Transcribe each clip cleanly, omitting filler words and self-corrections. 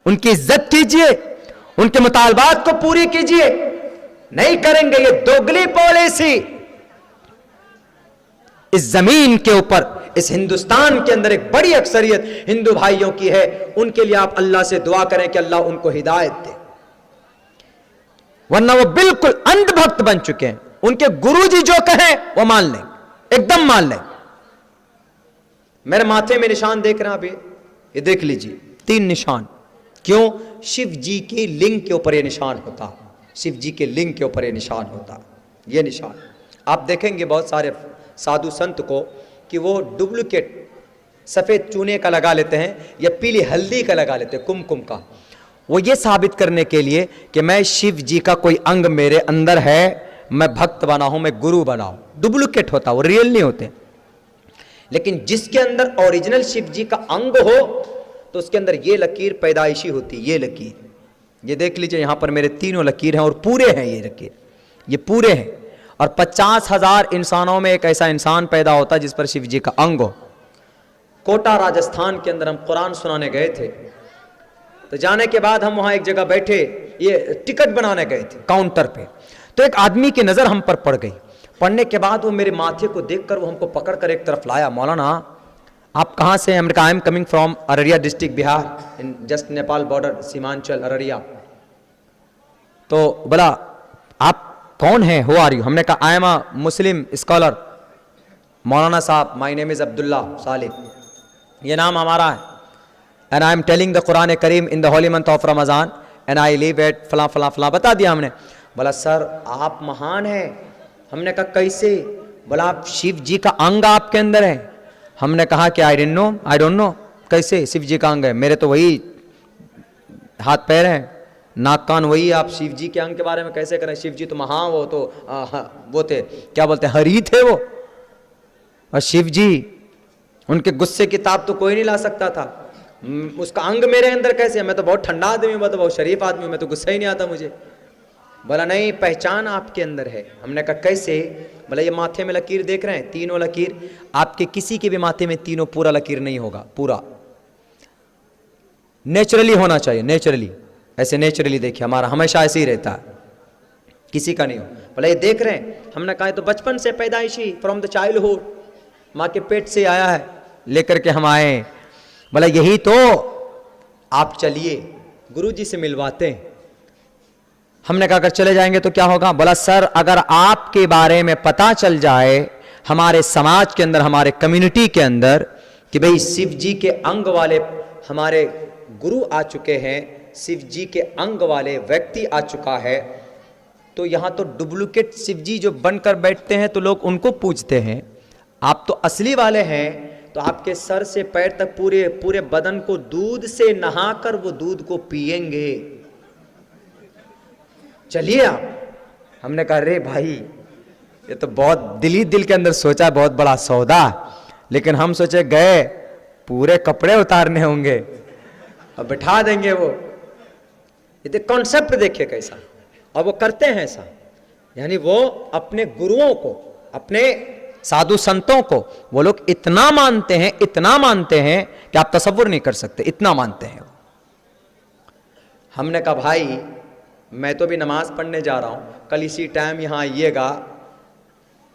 उनकी इज्जत कीजिए, उनके मुतालबात को पूरी कीजिए। नहीं करेंगे, ये दोगली पॉलिसी इस जमीन के ऊपर, इस हिंदुस्तान के अंदर एक बड़ी अक्सरियत हिंदू भाइयों की है। उनके लिए आप अल्लाह से दुआ करें कि अल्लाह उनको हिदायत दे, वरना वो बिल्कुल अंधभक्त बन चुके हैं। उनके गुरुजी जो कहें वो मान लें, एकदम मान लें। मेरे माथे में निशान देख रहे हैं आप, ये देख लीजिए, 3 निशान। क्यों? शिव जी के लिंग के ऊपर ये निशान होता, शिव जी के लिंग के ऊपर ये निशान होता। ये निशान आप देखेंगे बहुत सारे साधु संत को कि वो डुप्लीकेट सफेद चूने का लगा लेते हैं या पीली हल्दी का लगा लेते हैं, कुमकुम का। वो ये साबित करने के लिए कि मैं शिव जी का कोई अंग मेरे अंदर है, मैं भक्त बना हूं, मैं गुरु बना हूं। डुप्लीकेट होता, वो रियल नहीं होते। लेकिन जिसके अंदर ओरिजिनल शिव जी का अंग हो तो उसके अंदर ये लकीर पैदाइशी होती, ये लकीर, ये देख लीजिए यहां पर मेरे 3 लकीर हैं और पूरे हैं, ये लकीर, ये पूरे हैं। और 50,000 इंसानों में एक ऐसा इंसान पैदा होता जिस पर शिव जी का अंग हो। कोटा राजस्थान के अंदर हम कुरान सुनाने गए थे, तो जाने के बाद हम वहां एक जगह बैठे, ये टिकट बनाने गए थे काउंटर पे, तो एक आदमी की नजर हम पर पड़ गई। पढ़ने के बाद वो मेरे माथे को देखकर वो हमको पकड़कर एक तरफ लाया, मौलाना आप कहाँ से हैं? हमने कहा I am coming from Araria district Bihar, in just Nepal border, Seemanchal Araria. तो बोला आप कौन हैं, हो आर यू? हमने कहा I am a Muslim scholar मौलाना साहब, my name is Abdullah Salik, ये नाम हमारा है, and I am telling the Quran Karim in the holy month of Ramzan and I live at फला फला फला, बता दिया हमने। बोला सर आप महान हैं। हमने कहा कैसे? बोला आप शिव जी का अंग आपके अंदर है। हमने कहा कि आई डोंट नो कैसे शिव जी का अंग है? मेरे तो वही हाथ पैर हैं, नाक कान वही, आप शिव जी के अंग के बारे में कैसे करें? शिव जी तो महान, वो तो वो थे, क्या बोलते हैं, हरि थे वो। और शिव जी, उनके गुस्से की ताप तो कोई नहीं ला सकता था, उसका अंग मेरे अंदर कैसे? मैं तो बहुत ठंडा आदमी हूं, मैं तो बहुत शरीफ आदमी हूं, मैं तो गुस्सा ही नहीं आता मुझे। बोला नहीं, पहचान आपके अंदर है। हमने कहा कैसे? बोला ये माथे में लकीर देख रहे हैं, 3 लकीर, आपके किसी के भी माथे में 3 पूरा लकीर नहीं होगा, पूरा नेचुरली होना चाहिए, नेचुरली, ऐसे नेचुरली देखिए, हमारा हमेशा ऐसे ही रहता है, किसी का नहीं हो। बोला ये देख रहे हैं? हमने कहा तो बचपन से पैदाइशी, फ्रॉम द चाइल्डहुड, माँ के पेट से आया है, लेकर के हम आए। बोला यही तो, आप चलिए गुरुजी से मिलवाते हैं। हमने कहा अगर चले जाएंगे तो क्या होगा? बोला सर अगर आपके बारे में पता चल जाए हमारे समाज के अंदर, हमारे कम्युनिटी के अंदर, कि भाई शिव जी के अंग वाले हमारे गुरु आ चुके हैं, शिव जी के अंग वाले व्यक्ति आ चुका है, तो यहां तो डुप्लीकेट शिव जी जो बनकर बैठते हैं तो लोग उनको पूजते हैं, आप तो असली वाले हैं, तो आपके सर से पैर तक पूरे पूरे बदन को दूध से नहाकर वो दूध को पिएंगे, चलिए आप। हमने कहा अरे भाई ये तो बहुत दिल के अंदर सोचा, बहुत बड़ा सौदा, लेकिन हम सोचे गए पूरे कपड़े उतारने होंगे और बिठा देंगे वो। ये कॉन्सेप्ट देखिए कैसा, और वो करते हैं ऐसा, यानी वो अपने गुरुओं को, अपने साधु संतों को वो लोग इतना मानते हैं, इतना मानते हैं कि आप तसव्वुर नहीं कर सकते, इतना मानते हैं। हमने कहा भाई मैं तो भी नमाज पढ़ने जा रहा हूं, कल इसी टाइम यहां आइएगा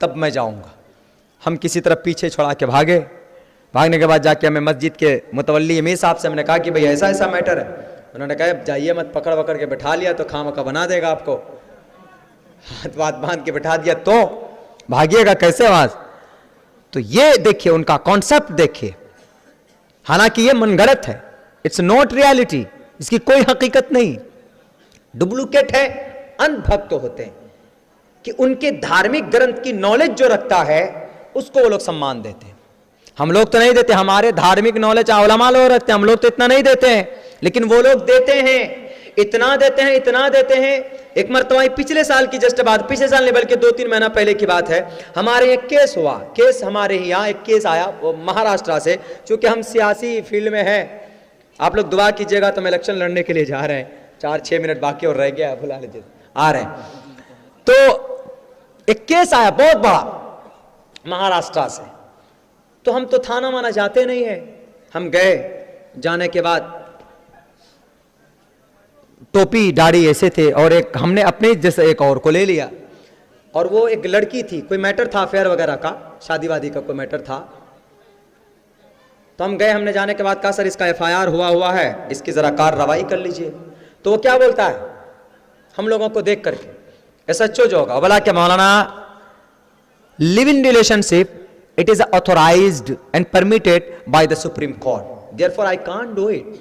तब मैं जाऊंगा। हम किसी तरह पीछे छोड़ा के भागे। भागने के बाद जाके हमें मस्जिद के मुतवल्ली अमीर साहब से हमने कहा कि भाई ऐसा ऐसा मैटर है। उन्होंने कहा जाइए मत, पकड़ वकड़ के बैठा लिया तो खामखा बना देगा आपको, हाथ वाथ बांध के बैठा दिया तो भागिएगा कैसे आवाज। तो ये देखिए उनका कॉन्सेप्ट देखिए, हालांकि ये मनगढ़ंत है, इट्स नॉट रियलिटी, इसकी कोई हकीकत नहीं, डुप्लीकेट है। अंधभक्त होते हैं कि उनके धार्मिक ग्रंथ की नॉलेज जो रखता है उसको वो लोग सम्मान देते हैं। हम लोग तो नहीं देते, हमारे धार्मिक नॉलेज उलमा लोग रखते हैं, हम लोग तो इतना नहीं देते हैं, लेकिन वो लोग देते हैं, इतना देते हैं, इतना देते हैं। एक मरतबा पिछले साल की जस्ट बात, पिछले साल नहीं बल्कि 2-3 महीना पहले की बात है, हमारे एक केस हुआ, केस हमारे यहाँ एक केस आया वो महाराष्ट्र से, चूंकि हम सियासी फील्ड में हैं, आप लोग दुआ कीजिएगा तो हम इलेक्शन लड़ने के लिए जा रहे हैं, 4-6 मिनट बाकी और रह गया, बुला लीजिए, आ रहे हैं। तो एक केस आया बहुत बड़ा महाराष्ट्र से, तो हम तो थाना माना जाते नहीं है, हम गए, जाने के बाद टोपी दाढ़ी ऐसे थे, और एक हमने अपने जैसे एक और को ले लिया, और वो एक लड़की थी, कोई मैटर था अफेयर वगैरह का, शादी वादी का कोई मैटर था। तो हम गए, हमने जाने के बाद कहा सर इसका एफआईआर हुआ है, इसकी जरा कार्रवाई कर लीजिए। तो वो क्या बोलता है हम लोगों को देख करके, ऐसा SHO जो होगा बोला कि मौलाना live in relationship it is authorised and permitted by the supreme court, therefore I can't do it.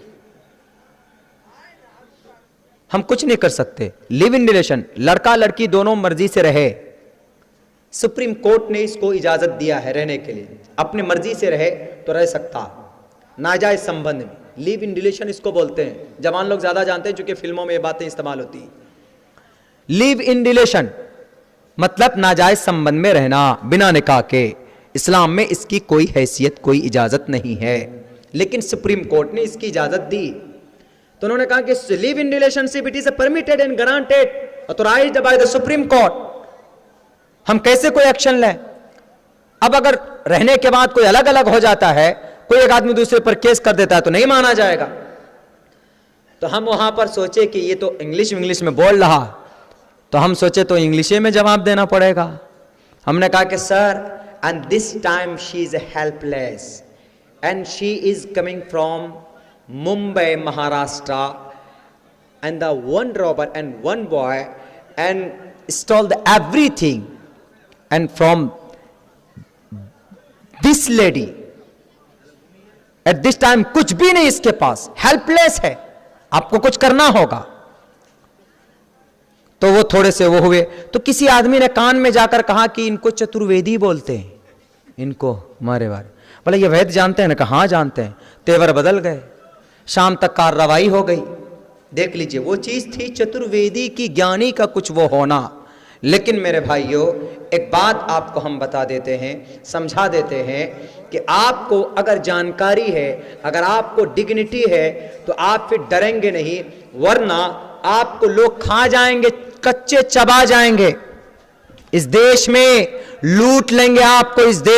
हम कुछ नहीं कर सकते। लिव इन रिलेशन, लड़का लड़की दोनों मर्जी से रहे, सुप्रीम कोर्ट ने इसको इजाजत दिया है रहने के लिए, अपनी मर्जी से रहे तो रह सकता। नाजायज संबंध में लिव इन रिलेशन इसको बोलते हैं, जवान लोग ज्यादा जानते हैं क्योंकि फिल्मों में ये बातें इस्तेमाल होती हैं। लिव इन रिलेशन मतलब नाजायज संबंध में रहना बिना निकाह के। इस्लाम में इसकी कोई हैसियत, कोई इजाजत नहीं है, लेकिन सुप्रीम कोर्ट ने इसकी इजाजत दी। तो उन्होंने कहा कि live in relationship it is permitted and granted authorised bye the supreme court. हम कैसे कोई एक्शन लें? अब अगर रहने के बाद कोई अलग अलग हो जाता है, कोई एक आदमी दूसरे पर केस कर देता है तो नहीं माना जाएगा। तो हम वहां पर सोचे कि ये तो इंग्लिश में बोल रहा, तो हम सोचे तो इंग्लिश में जवाब देना पड़ेगा। हमने कहा कि sir, and this time she is helpless and she is coming from Mumbai Maharashtra, and the one robber and one boy and stole everything, and from this lady at this time कुछ भी नहीं इसके पास, हेल्पलेस है, आपको कुछ करना होगा। तो वो थोड़े से वो हुए, तो किसी आदमी ने कान में जाकर कहा कि इनको चतुर्वेदी बोलते हैं, इनको मारे बारे। बोले ये वैद जानते हैं ना? कहा जानते हैं। तेवर बदल गए, शाम तक कार्रवाई हो गई। देख लीजिए, वो चीज थी चतुर्वेदी की, ज्ञानी का कुछ वो होना। लेकिन मेरे भाइयों, एक बात आपको हम बता देते हैं, समझा देते हैं कि आपको अगर जानकारी है, अगर आपको डिग्निटी है, तो आप फिर डरेंगे नहीं, वरना आपको लोग खा जाएंगे, कच्चे चबा जाएंगे। इस देश में लूट लेंगे आपको, इस देश